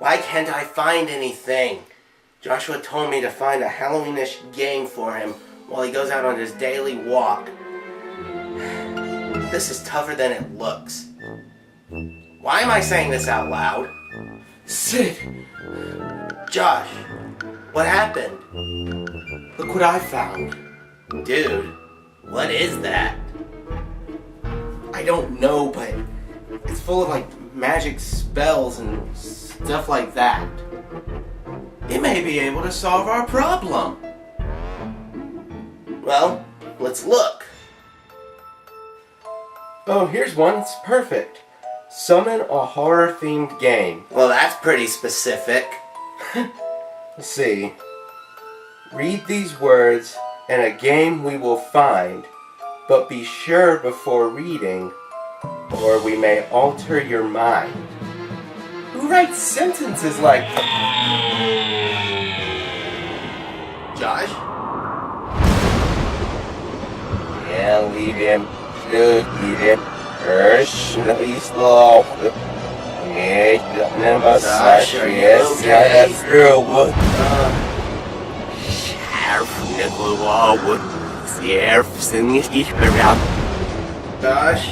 Why can't I find anything? Joshua told me to find a Halloweenish game for him while he goes out on his daily walk. This is tougher than it looks. Why am I saying this out loud? Sid! Josh, what happened? Look what I found. Dude, what is that? I don't know, but it's full of magic spells and stuff like that. It may be able to solve our problem. Well, let's look. Oh, here's one. It's perfect. Summon a horror-themed game. Well, that's pretty specific. Let's see. Read these words and a game we will find, but be sure before reading, or we may alter your mind. Who writes sentences like Josh? Yeah, lead him. Lead him. Really slow. Josh, are you okay? Josh?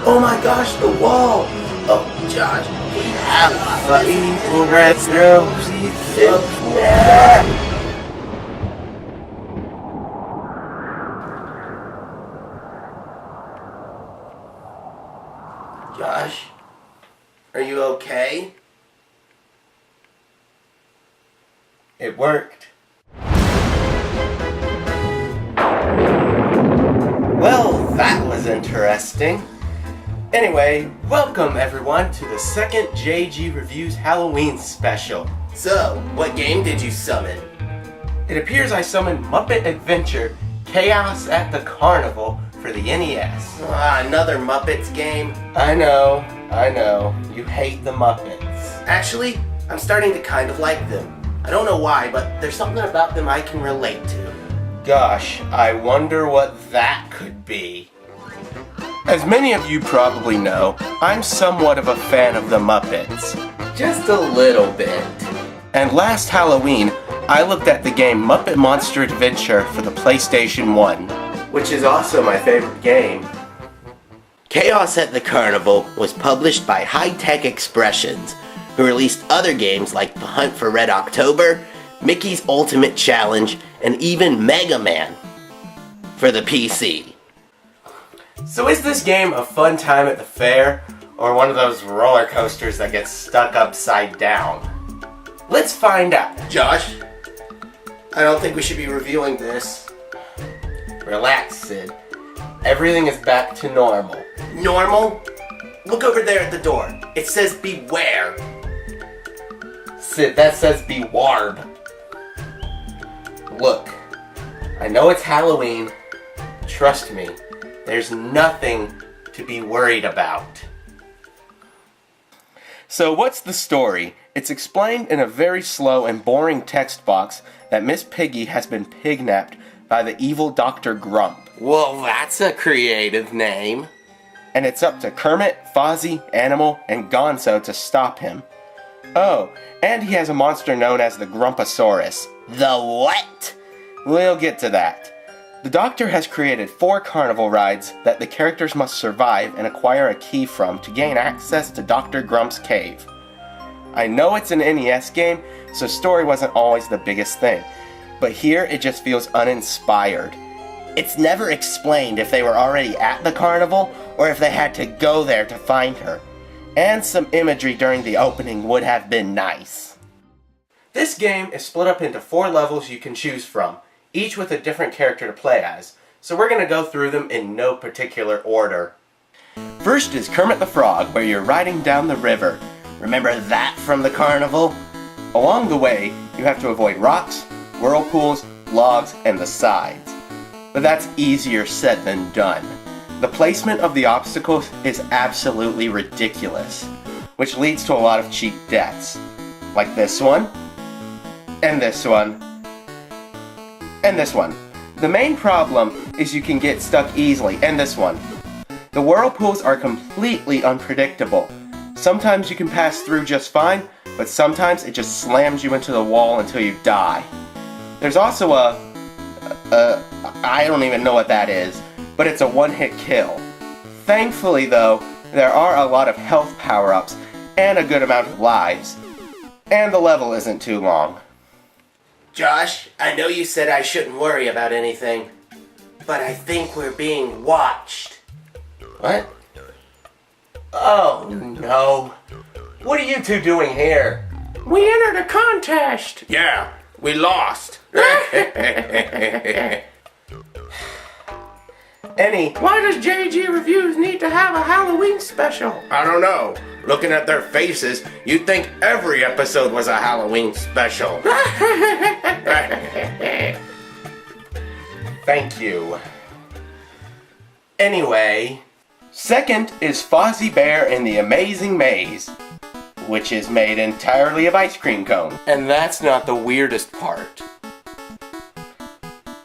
Oh my gosh, the wall! Oh, Josh, we have evil red snows. Josh, are you okay? It worked. Well, that was interesting. Anyway, welcome everyone to the second JG Reviews Halloween special. So, what game did you summon? It appears I summoned Muppet Adventure Chaos at the Carnival for the NES. Another Muppets game? I know. You hate the Muppets. Actually, I'm starting to kind of like them. I don't know why, but there's something about them I can relate to. Gosh, I wonder what that could be. As many of you probably know, I'm somewhat of a fan of the Muppets. Just a little bit. And last Halloween, I looked at the game Muppet Monster Adventure for the PlayStation 1. Which is also my favorite game. Chaos at the Carnival was published by High Tech Expressions, who released other games like The Hunt for Red October, Mickey's Ultimate Challenge, and even Mega Man for the PC. So is this game a fun time at the fair, or one of those roller coasters that gets stuck upside down? Let's find out. Josh, I don't think we should be reviewing this. Relax, Sid. Everything is back to normal. Normal? Look over there at the door. It says beware. Sid, that says bewarb. Look, I know it's Halloween. Trust me. There's nothing to be worried about. So what's the story? It's explained in a very slow and boring text box that Miss Piggy has been kidnapped by the evil Dr. Grump. Well, that's a creative name. And it's up to Kermit, Fozzie, Animal, and Gonzo to stop him. Oh, and he has a monster known as the Grumpasaurus. The what? We'll get to that. The Doctor has created 4 carnival rides that the characters must survive and acquire a key from to gain access to Dr. Grump's cave. I know it's an NES game, so story wasn't always the biggest thing, but here it just feels uninspired. It's never explained if they were already at the carnival or if they had to go there to find her. And some imagery during the opening would have been nice. This game is split up into 4 levels you can choose from, each with a different character to play as, so we're going to go through them in no particular order. First is Kermit the Frog, where you're riding down the river. Remember that from the carnival? Along the way, you have to avoid rocks, whirlpools, logs, and the sides. But that's easier said than done. The placement of the obstacles is absolutely ridiculous, which leads to a lot of cheap deaths. Like this one, and this one, and this one. The main problem is you can get stuck easily, and this one. The whirlpools are completely unpredictable. Sometimes you can pass through just fine, but sometimes it just slams you into the wall until you die. There's also I don't even know what that is, but it's a one-hit kill. Thankfully though, there are a lot of health power-ups and a good amount of lives. And the level isn't too long. Josh, I know you said I shouldn't worry about anything, but I think we're being watched. What? Oh no. What are you two doing here? We entered a contest. Yeah, we lost. Why does JG Reviews need to have a Halloween special? I don't know. Looking at their faces, you'd think every episode was a Halloween special. Thank you. Anyway, second is Fozzie Bear in the Amazing Maze, which is made entirely of ice cream cone. And that's not the weirdest part.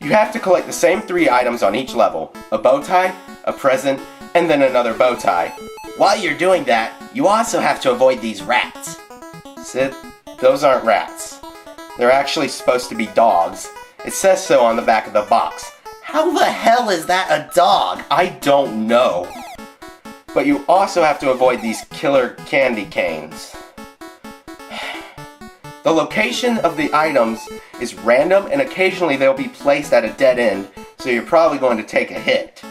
You have to collect the same 3 items on each level: a bow tie, a present, and then another bow tie. While you're doing that, you also have to avoid these rats. Sid, those aren't rats. They're actually supposed to be dogs. It says so on the back of the box. How the hell is that a dog? I don't know. But you also have to avoid these killer candy canes. The location of the items is random, and occasionally they'll be placed at a dead end, so you're probably going to take a hit.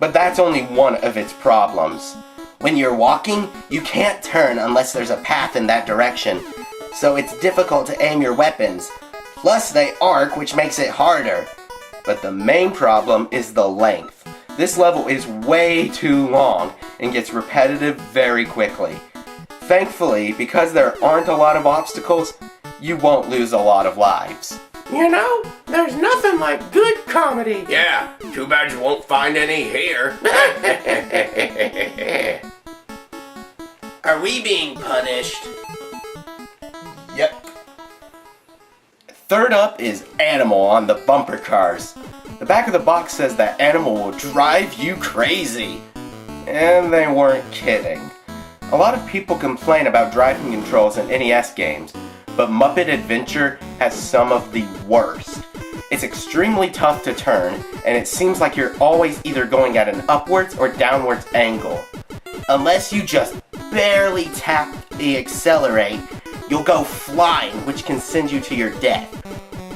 But that's only one of its problems. When you're walking, you can't turn unless there's a path in that direction, so it's difficult to aim your weapons. Plus they arc, which makes it harder. But the main problem is the length. This level is way too long and gets repetitive very quickly. Thankfully, because there aren't a lot of obstacles, you won't lose a lot of lives. You know, there's nothing like good comedy. Yeah, too bad you won't find any here. Are we being punished? Yep. Third up is Animal on the bumper cars. The back of the box says that Animal will drive you crazy. And they weren't kidding. A lot of people complain about driving controls in NES games, but Muppet Adventure has some of the worst. It's extremely tough to turn, and it seems like you're always either going at an upwards or downwards angle. Unless you just barely tap the accelerate, you'll go flying, which can send you to your death.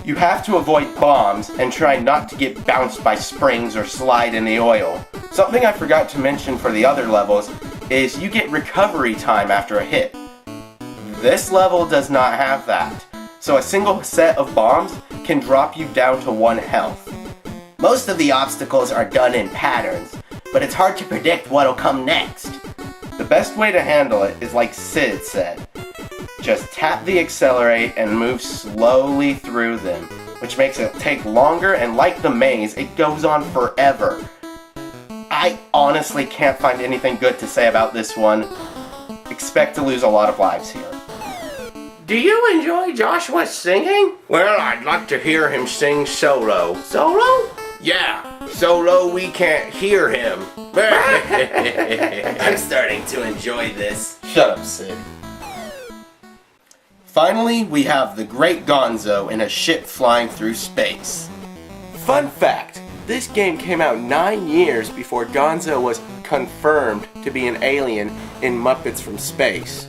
You have to avoid bombs and try not to get bounced by springs or slide in the oil. Something I forgot to mention for the other levels is you get recovery time after a hit. This level does not have that, so a single set of bombs can drop you down to 1 health. Most of the obstacles are done in patterns, but it's hard to predict what'll come next. The best way to handle it is like Sid said. Just tap the accelerate and move slowly through them, which makes it take longer, and like the maze, it goes on forever. I honestly can't find anything good to say about this one. Expect to lose a lot of lives here. Do you enjoy Joshua's singing? Well, I'd like to hear him sing solo. Solo? Yeah, solo we can't hear him. I'm starting to enjoy this. Shut up, Sid. Finally, we have the Great Gonzo in a ship flying through space. Fun fact, this game came out 9 years before Gonzo was confirmed to be an alien in Muppets from Space.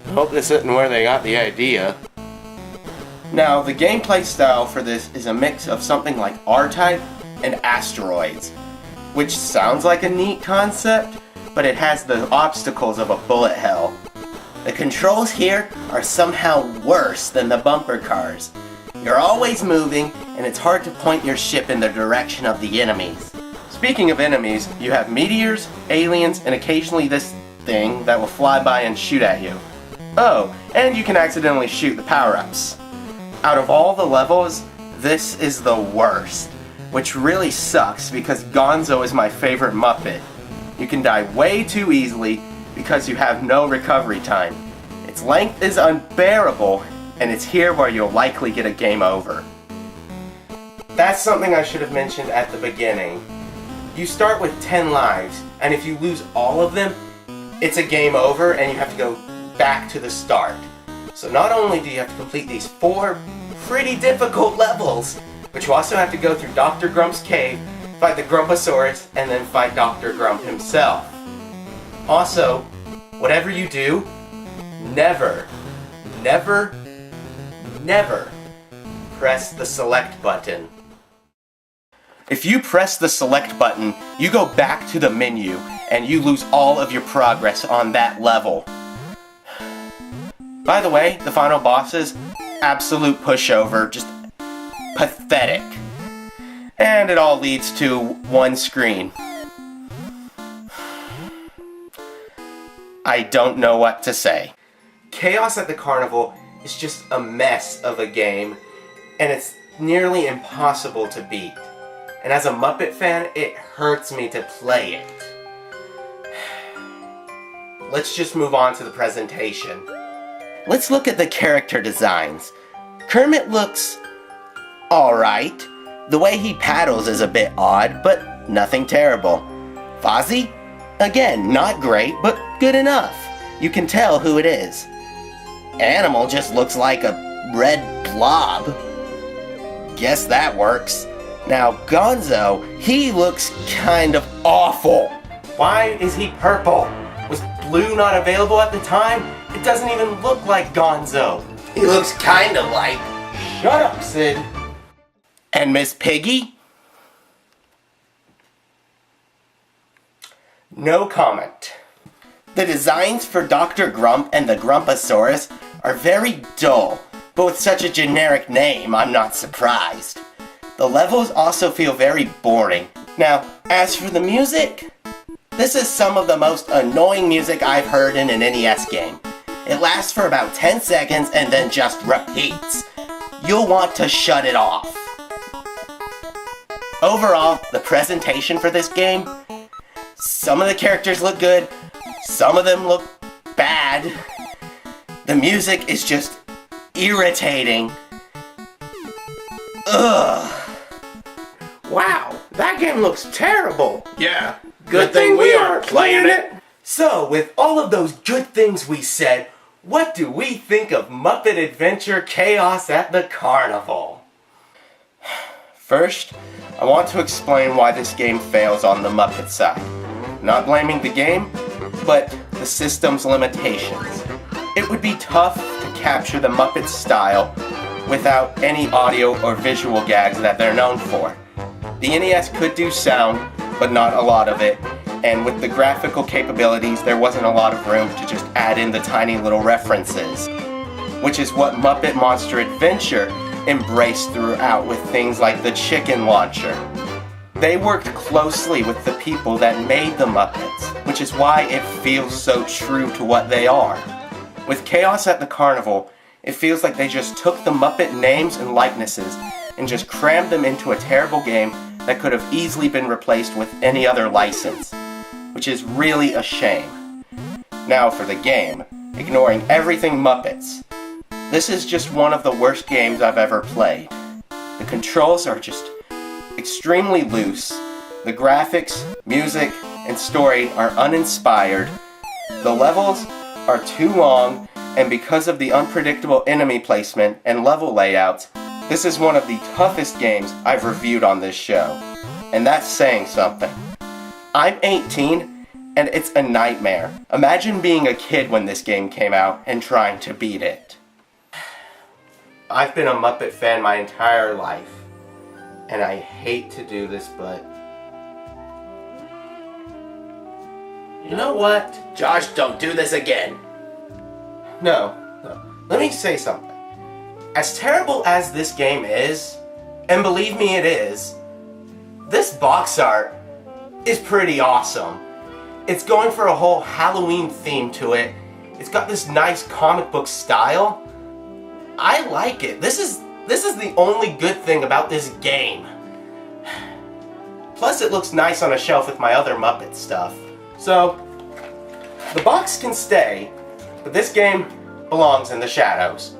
I hope this isn't where they got the idea. Now, the gameplay style for this is a mix of something like R-Type and Asteroids, which sounds like a neat concept, but it has the obstacles of a bullet hell. The controls here are somehow worse than the bumper cars. You're always moving, and it's hard to point your ship in the direction of the enemies. Speaking of enemies, you have meteors, aliens, and occasionally this thing that will fly by and shoot at you. Oh, and you can accidentally shoot the power-ups. Out of all the levels, this is the worst, which really sucks because Gonzo is my favorite Muppet. You can die way too easily because you have no recovery time. Its length is unbearable, and it's here where you'll likely get a game over. That's something I should have mentioned at the beginning. You start with 10 lives, and if you lose all of them, it's a game over and you have to go back to the start. So not only do you have to complete these 4 pretty difficult levels, but you also have to go through Dr. Grump's cave, fight the Grumposaurus, and then fight Dr. Grump himself. Also, whatever you do, never press the select button. If you press the select button, you go back to the menu and you lose all of your progress on that level. By the way, the final bosses, absolute pushover, just pathetic. And it all leads to one screen. I don't know what to say. Chaos at the Carnival is just a mess of a game, and it's nearly impossible to beat. And as a Muppet fan, it hurts me to play it. Let's just move on to the presentation. Let's look at the character designs. Kermit looks alright. The way he paddles is a bit odd, but nothing terrible. Fozzie? Again, not great, but good enough. You can tell who it is. Animal just looks like a red blob. Guess that works. Now, Gonzo, he looks kind of awful. Why is he purple? Was blue not available at the time? It doesn't even look like Gonzo. He looks kind of like... Shut up, Sid. And Miss Piggy? No comment. The designs for Dr. Grump and the Grumposaurus are very dull, but with such a generic name, I'm not surprised. The levels also feel very boring. Now, as for the music, this is some of the most annoying music I've heard in an NES game. It lasts for about 10 seconds and then just repeats. You'll want to shut it off. Overall, the presentation for this game, some of the characters look good, some of them look bad. The music is just irritating. Ugh. Wow, that game looks terrible. Yeah, good thing we aren't playing it. So, with all of those good things we said, what do we think of Muppet Adventure Chaos at the Carnival? First, I want to explain why this game fails on the Muppet side. Not blaming the game, but the system's limitations. It would be tough to capture the Muppet style without any audio or visual gags that they're known for. The NES could do sound, but not a lot of it, and with the graphical capabilities, there wasn't a lot of room to just add in the tiny little references, which is what Muppet Monster Adventure embraced throughout with things like the chicken launcher. They worked closely with the people that made the Muppets, which is why it feels so true to what they are. With Chaos at the Carnival, it feels like they just took the Muppet names and likenesses and just crammed them into a terrible game that could have easily been replaced with any other license, which is really a shame. Now for the game, ignoring everything Muppets. This is just one of the worst games I've ever played. The controls are just extremely loose. The graphics, music, and story are uninspired. The levels are too long, and because of the unpredictable enemy placement and level layouts, this is one of the toughest games I've reviewed on this show. And that's saying something. I'm 18, and it's a nightmare. Imagine being a kid when this game came out and trying to beat it. I've been a Muppet fan my entire life, and I hate to do this, but... You know what? Josh, don't do this again. No. Let me say something. As terrible as this game is, and believe me it is, this box art is pretty awesome. It's going for a whole Halloween theme to it. It's got this nice comic book style. I like it. This is the only good thing about this game. Plus it looks nice on a shelf with my other Muppet stuff. So, the box can stay, but this game belongs in the shadows.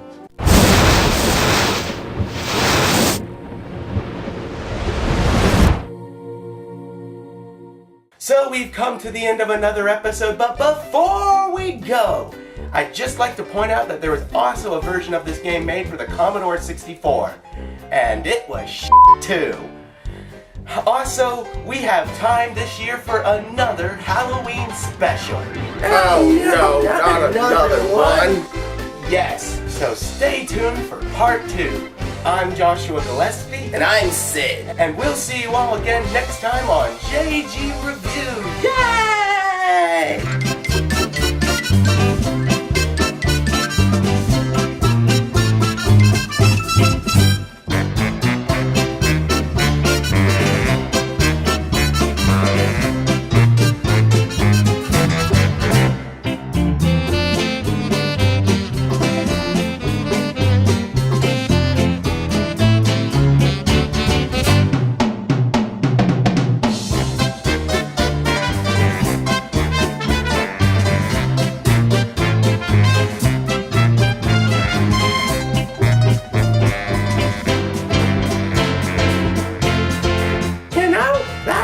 So we've come to the end of another episode, but before we go, I'd just like to point out that there was also a version of this game made for the Commodore 64, and it was too. Also, we have time this year for another Halloween special. Oh no, not another one. Yes, so stay tuned for part 2. I'm Joshua Gillespie. And I'm Sid. And we'll see you all again next time on JG Review. Yay!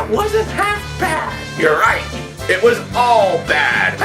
Wasn't half bad. You're right. It was all bad.